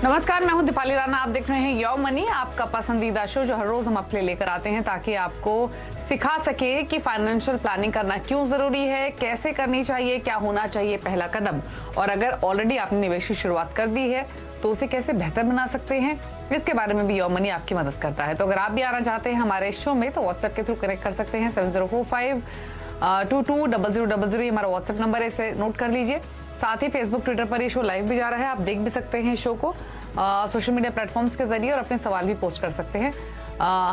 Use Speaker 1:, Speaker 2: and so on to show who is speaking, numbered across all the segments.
Speaker 1: नमस्कार, मैं हूं दीपाली राणा। आप देख रहे हैं योर मनी, आपका पसंदीदा शो जो हर रोज हम अपने लेकर आते हैं ताकि आपको सिखा सके कि फाइनेंशियल प्लानिंग करना क्यों जरूरी है, कैसे करनी चाहिए, क्या होना चाहिए पहला कदम, और अगर ऑलरेडी आपने निवेश की शुरुआत कर दी है तो उसे कैसे बेहतर बना सकते हैं, इसके बारे में भी योर मनी आपकी मदद करता है। तो अगर आप भी आना चाहते हैं हमारे शो में तो व्हाट्सएप के थ्रू कनेक्ट कर सकते हैं। 7045220000 हमारा व्हाट्सएप नंबर है, इसे नोट कर लीजिए। साथ ही फेसबुक ट्विटर पर ये शो लाइव भी जा रहा है, आप देख भी सकते हैं शो को सोशल मीडिया प्लेटफॉर्म्स के जरिए और अपने सवाल भी पोस्ट कर सकते हैं।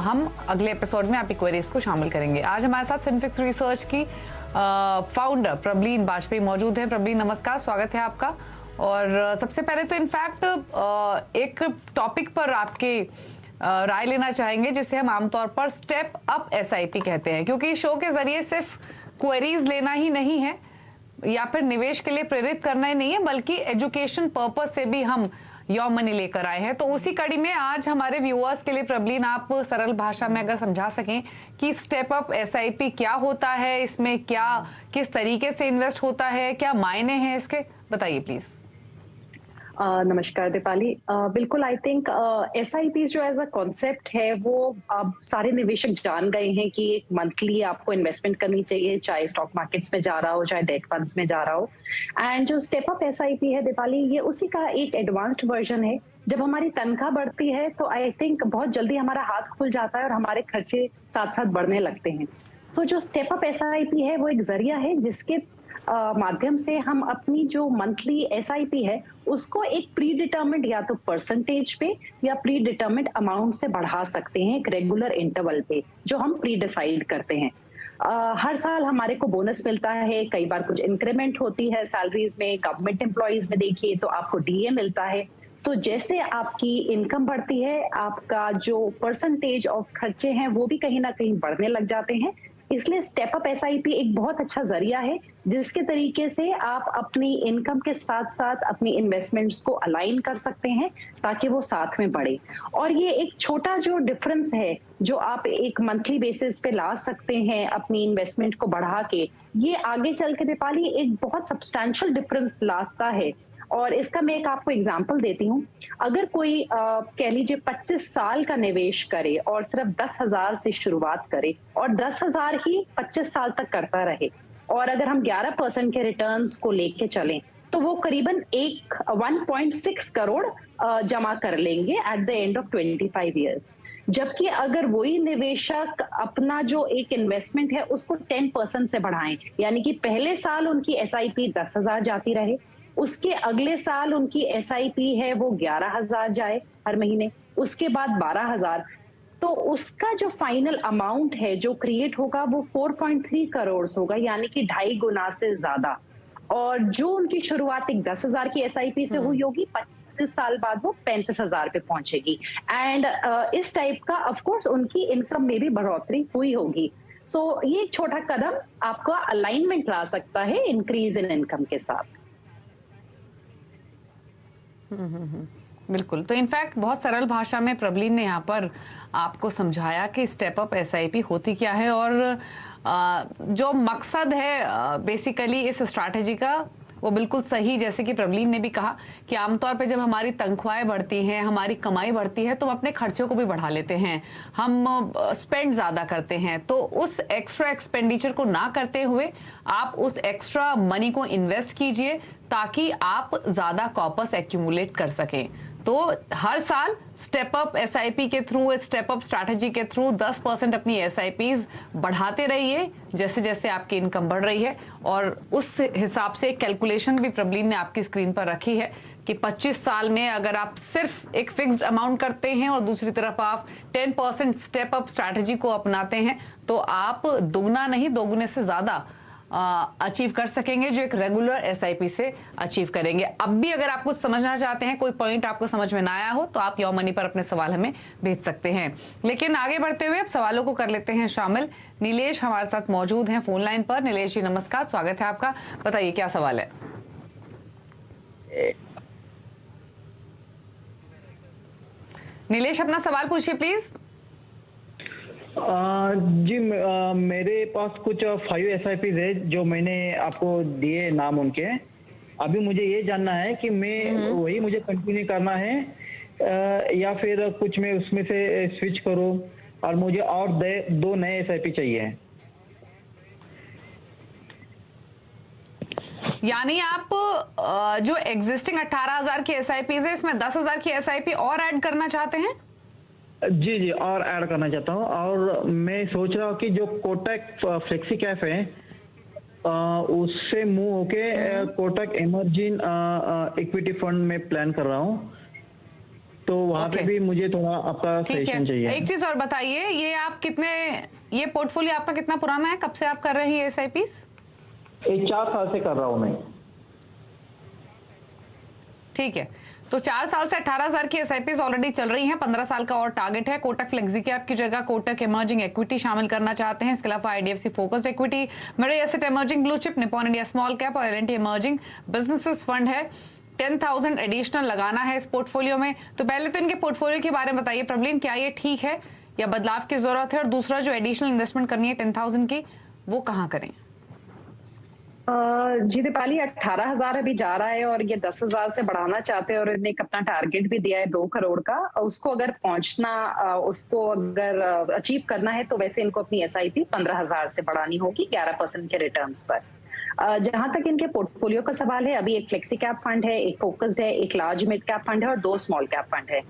Speaker 1: हम अगले एपिसोड में आपकी क्वेरीज को शामिल करेंगे। आज हमारे साथ फिनफिक्स रिसर्च की फाउंडर प्रबलीन बाजपेयी मौजूद है। प्रबलीन नमस्कार, स्वागत है आपका। और सबसे पहले तो इनफैक्ट एक टॉपिक पर आपके राय लेना चाहेंगे जिसे हम आमतौर पर स्टेप अप एसआईपी कहते हैं, क्योंकि शो के जरिए सिर्फ क्वेरीज लेना ही नहीं है या फिर निवेश के लिए प्रेरित करना ही नहीं है, बल्कि एजुकेशन पर्पस से भी हम योर मनी लेकर आए हैं। तो उसी कड़ी में आज हमारे व्यूअर्स के लिए प्रबलीन आप सरल भाषा में अगर समझा सकें कि स्टेप अप एसआईपी क्या होता है, इसमें क्या किस तरीके से इन्वेस्ट होता है, क्या मायने हैं इसके, बताइए प्लीज।
Speaker 2: नमस्कार दीपाली। बिल्कुल, आई थिंक एसआईपी जो एज अ कॉन्सेप्ट है वो अब सारे निवेशक जान गए हैं कि एक मंथली आपको इन्वेस्टमेंट करनी चाहिए, चाहे स्टॉक मार्केट्स में जा रहा हो चाहे डेट फंड्स में जा रहा हो। एंड जो स्टेप अप एसआईपी है दीपाली, ये उसी का एक एडवांस्ड वर्जन है। जब हमारी तनख्वाह बढ़ती है तो आई थिंक बहुत जल्दी हमारा हाथ खुल जाता है और हमारे खर्चे साथ साथ बढ़ने लगते हैं। सो जो स्टेप अप एसआईपी है वो एक जरिया है जिसके माध्यम से हम अपनी जो मंथली एसआईपी है उसको एक प्री डिटर्मिन्ड या तो परसेंटेज पे या प्री डिटर्मिन्ड अमाउंट से बढ़ा सकते हैं, एक रेगुलर इंटरवल पे जो हम प्री डिसाइड करते हैं। हर साल हमारे को बोनस मिलता है, कई बार कुछ इंक्रीमेंट होती है सैलरीज में। गवर्नमेंट एम्प्लॉइज में देखिए तो आपको डीए मिलता है। तो जैसे आपकी इनकम बढ़ती है, आपका जो परसेंटेज ऑफ खर्चे हैं वो भी कहीं ना कहीं बढ़ने लग जाते हैं। इसलिए स्टेप अप एसआईपी एक बहुत अच्छा जरिया है जिसके तरीके से आप अपनी इनकम के साथ साथ अपनी इन्वेस्टमेंट्स को अलाइन कर सकते हैं ताकि वो साथ में बढ़े। और ये एक छोटा जो डिफरेंस है जो आप एक मंथली बेसिस पे ला सकते हैं अपनी इन्वेस्टमेंट को बढ़ा के, ये आगे चल के दीपाली एक बहुत सब्सटैंशियल डिफरेंस लाता है। और इसका मैं एक आपको एग्जांपल देती हूँ। अगर कोई कह लीजिए 25 साल का निवेश करे और सिर्फ 10,000 से शुरुआत करे और 10,000 ही 25 साल तक करता रहे, और अगर हम 11% के रिटर्न्स को लेके चलें तो वो करीबन 1.6 करोड़ जमा कर लेंगे at the end of 25 years. जबकि अगर वही निवेशक अपना जो एक इन्वेस्टमेंट है उसको 10% से बढ़ाएं, यानी कि पहले साल उनकी एसआईपी 10,000 जाती रहे, उसके अगले साल उनकी एसआईपी है वो 11,000 जाए हर महीने, उसके बाद 12,000, तो उसका जो फाइनल अमाउंट है जो क्रिएट होगा वो 4.3 करोड़ होगा, यानी कि 2.5 गुना से ज्यादा। और जो उनकी शुरुआत एक 10,000 की एसआईपी से हुई होगी, 25 साल बाद वो 35,000 पे पहुंचेगी। एंड इस टाइप का ऑफ कोर्स उनकी इनकम में भी बढ़ोतरी हुई होगी। सो ये एक छोटा कदम आपका अलाइनमेंट ला सकता है इंक्रीज इन इनकम के साथ।
Speaker 1: बिल्कुल। तो इनफैक्ट बहुत सरल भाषा में प्रबलीन ने यहाँ पर आपको समझाया कि स्टेप अप एसआईपी होती क्या है और जो मकसद है बेसिकली इस स्ट्रैटेजी का वो बिल्कुल सही, जैसे कि प्रबलीन ने भी कहा कि आमतौर पे जब हमारी तनख्वाहें बढ़ती हैं, हमारी कमाई बढ़ती है, तो हम अपने खर्चों को भी बढ़ा लेते हैं, हम स्पेंड ज़्यादा करते हैं। तो उस एक्स्ट्रा एक्सपेंडिचर को ना करते हुए आप उस एक्स्ट्रा मनी को इन्वेस्ट कीजिए ताकि आप ज़्यादा कॉर्पस एक्यूमुलेट कर सकें। तो हर साल स्टेप अप एसआईपी के थ्रू, स्टेप अप स्ट्रैटेजी के थ्रू 10% अपनी एसआईपीज बढ़ाते रहिए जैसे जैसे आपकी इनकम बढ़ रही है। और उस हिसाब से कैलकुलेशन भी प्रबलीन ने आपकी स्क्रीन पर रखी है कि 25 साल में अगर आप सिर्फ एक फिक्स्ड अमाउंट करते हैं और दूसरी तरफ आप 10% स्टेप अप स्ट्रैटेजी को अपनाते हैं तो आप दोगुना नहीं, दोगुने से ज्यादा अचीव कर सकेंगे, जो एक रेगुलर एसआईपी से अचीव करेंगे। अब भी अगर आप कुछ समझना चाहते हैं, कोई पॉइंट आपको समझ में ना आया हो, तो आप योर मनी पर अपने सवाल हमें भेज सकते हैं। लेकिन आगे बढ़ते हुए अब सवालों को कर लेते हैं शामिल। नीलेश हमारे साथ मौजूद हैं फोन लाइन पर। नीलेश जी नमस्कार, स्वागत है आपका, बताइए क्या सवाल है। नीलेश अपना सवाल पूछिए प्लीज।
Speaker 3: जी मेरे पास कुछ 5 SIPs है जो मैंने आपको दिए नाम उनके, अभी मुझे ये जानना है कि मैं वही मुझे कंटिन्यू करना है या फिर कुछ मैं उसमें से स्विच करूं, और मुझे और 2 नए एसआईपी चाहिए।
Speaker 1: यानी आप जो एग्जिस्टिंग 18,000 की एसआईपी है इसमें 10,000 की एसआईपी और ऐड करना चाहते हैं?
Speaker 3: जी जी, और ऐड करना चाहता हूँ। और मैं सोच रहा हूँ कि जो कोटक फ्लेक्सी कैप है उससे मूव होके कोटक इमर्जिंग इक्विटी फंड में प्लान कर रहा हूँ, तो वहां पे भी मुझे थोड़ा आपका सजेशन चाहिए।
Speaker 1: एक चीज और बताइए, ये पोर्टफोलियो आपका कितना पुराना है? कब से आप कर रहे हैं एसआईपीस?
Speaker 3: 4 साल से कर रहा हूँ मैं।
Speaker 1: ठीक है, तो 4 साल से 18,000 की एसआईपीस ऑलरेडी चल रही हैं। 15 साल का और टारगेट है। कोटक फ्लेक्सी कैप की जगह कोटक इमर्जिंग इक्विटी शामिल करना चाहते हैं। इसके अलावा आईडीएफसी फोकस्ड इक्विटी, मेरे asset emerging blue chip, Nippon India small cap और एलएनटी इमर्जिंग बिजनेसेस फंड है। 10,000 एडिशनल लगाना है इस पोर्टफोलियो में। तो पहले तो इनके पोर्टफोलियो के बारे में बताइए प्रॉब्लम, क्या ये ठीक है या बदलाव की जरूरत है? और दूसरा, जो एडिशनल इन्वेस्टमेंट करनी है 10,000 की, वो कहाँ करें?
Speaker 2: जी दीपाली, 18,000 अभी जा रहा है और ये 10,000 से बढ़ाना चाहते हैं और इन्हें एक अपना टारगेट भी दिया है 2 करोड़ का। उसको अगर अचीव करना है तो वैसे इनको अपनी एसआईपी 15,000 से बढ़ानी होगी 11% के रिटर्न्स पर। जहां तक इनके पोर्टफोलियो का सवाल है, अभी एक फ्लेक्सी कैप फंड है, एक फोकस्ड है, एक लार्ज मिड कैप फंड है और 2 स्मॉल कैप फंड है।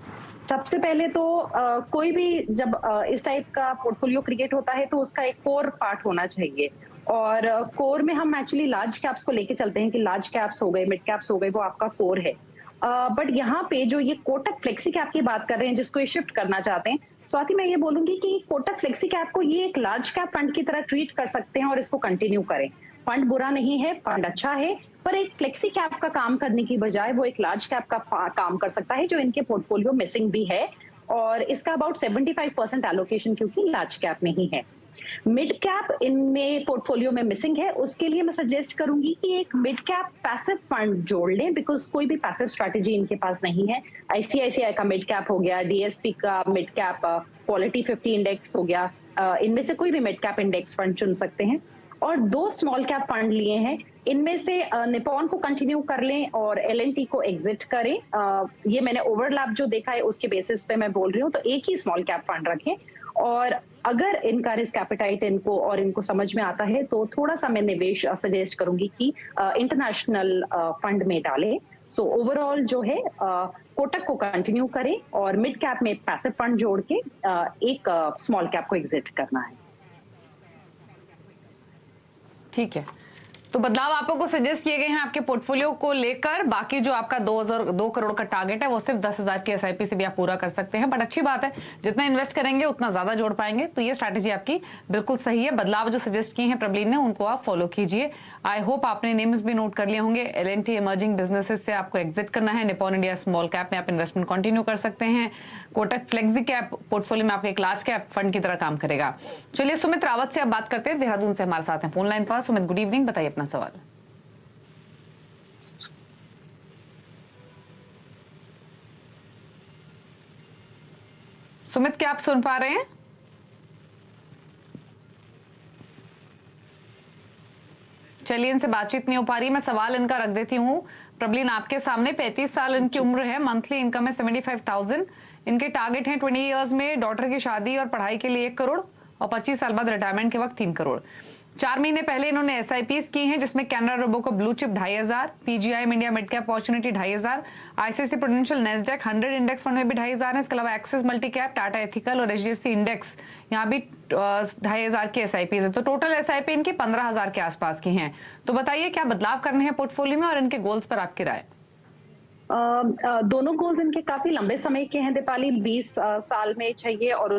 Speaker 2: सबसे पहले तो कोई भी जब इस टाइप का पोर्टफोलियो क्रिएट होता है तो उसका एक कोर पार्ट होना चाहिए, और कोर में हम एक्चुअली लार्ज कैप्स को लेके चलते हैं कि लार्ज कैप्स हो गए, मिड कैप्स हो गए, वो आपका कोर है। बट यहाँ पे जो ये कोटक फ्लेक्सी कैप की बात कर रहे हैं, जिसको ये शिफ्ट करना चाहते हैं, स्वाति मैं ये बोलूंगी कि कोटक फ्लेक्सी कैप को ये एक लार्ज कैप फंड की तरह ट्रीट कर सकते हैं और इसको कंटिन्यू करें। फंड बुरा नहीं है, फंड अच्छा है, पर एक फ्लेक्सी कैप का काम करने की बजाय वो एक लार्ज कैप का काम कर सकता है, जो इनके पोर्टफोलियो मिसिंग भी है। और इसका अबाउट 75% एलोकेशन क्योंकि लार्ज कैप में ही है। मिड कैप इनमें पोर्टफोलियो में मिसिंग है, उसके लिए मैं सजेस्ट करूंगी कि एक मिड कैप पैसिव फंड जोड़ लें, बिकॉज कोई भी पैसिव स्ट्रैटेजी इनके पास नहीं है। आईसीआईसीआई का मिड कैप हो गया, डीएसपी का मिड कैप क्वालिटी 50 इंडेक्स हो गया, इनमें से कोई भी मिड कैप इंडेक्स फंड चुन सकते हैं। और 2 स्मॉल कैप फंड लिए हैं, इनमें से निपॉन को कंटिन्यू कर लें और एलएनटी को एग्जिट करें। ये मैंने ओवरलैप जो देखा है उसके बेसिस पे मैं बोल रही हूँ, तो एक ही स्मॉल कैप फंड रखें। और अगर इनका रिस्क एपेटाइट इनको समझ में आता है तो थोड़ा सा मैं निवेश सजेस्ट करूंगी कि इंटरनेशनल फंड में डालें। सो ओवरऑल जो है कोटक को कंटिन्यू करें और मिड कैप में पैसिव फंड जोड़ के एक स्मॉल कैप को एग्जिट करना है।
Speaker 1: ठीक है, तो बदलाव आप लोगों को सजेस्ट किए गए हैं आपके पोर्टफोलियो को लेकर। बाकी जो आपका 2 करोड़ का टारगेट है वो सिर्फ 10,000 की एसआईपी से भी आप पूरा कर सकते हैं। बट अच्छी बात है, जितना इन्वेस्ट करेंगे उतना ज्यादा जोड़ पाएंगे, तो ये स्ट्रैटेजी आपकी बिल्कुल सही है। बदलाव जो सजेस्ट किए हैं प्रबलीन ने, उनको आप फॉलो कीजिए। आई होप आपने नेम्स भी नोट कर लिए होंगे। एलएनटी इमर्जिंग बिजनेसेस से आपको एग्जिट करना है। निपॉन इंडिया स्मॉल कैप में आप इन्वेस्टमेंट कंटिन्यू कर सकते हैं। कोटक फ्लेक्सी कैप पोर्टफोलियो में आपके एक लार्ज कैप फंड की तरह काम करेगा। चलिए सुमित रावत से आप बात करते हैं, देहरादून से हमारे साथ हैं फोन लाइन पर। सुमित, गुड इवनिंग, बताइए अपना सवाल। सुमित, क्या आप सुन पा रहे हैं? चलिए, इनसे बातचीत नहीं हो पा रही, मैं सवाल इनका रख देती हूँ प्रबलीन आपके सामने। 35 साल इनकी उम्र है, मंथली इनकम है 75,000। इनके टारगेट हैं 20 इयर्स में डॉटर की शादी और पढ़ाई के लिए 1 करोड़ और 25 साल बाद रिटायरमेंट के वक्त 3 करोड़। 4 महीने पहले इन्होंने एसआईपीस की हैं, जिसमें कैनरा रोबो को blue chip 2,500, PGI India mid cap opportunity 2,500, ICICI Prudential Nasdaq 100 index fund में भी 2,500 है। इसके अलावा Axis multi cap, Tata ethical और एचडीएफसी इंडेक्स, यहाँ भी 2,500 की एसआईपीस है। तो टोटल एसआईपी इनकी 15,000 के आसपास की हैं। तो बताइए क्या बदलाव करने हैं पोर्टफोलियो में और इनके गोल्स पर आपकी राय?
Speaker 2: दोनों गोल्स इनके काफी लंबे समय के हैं दीपाली, 20 साल में चाहिए और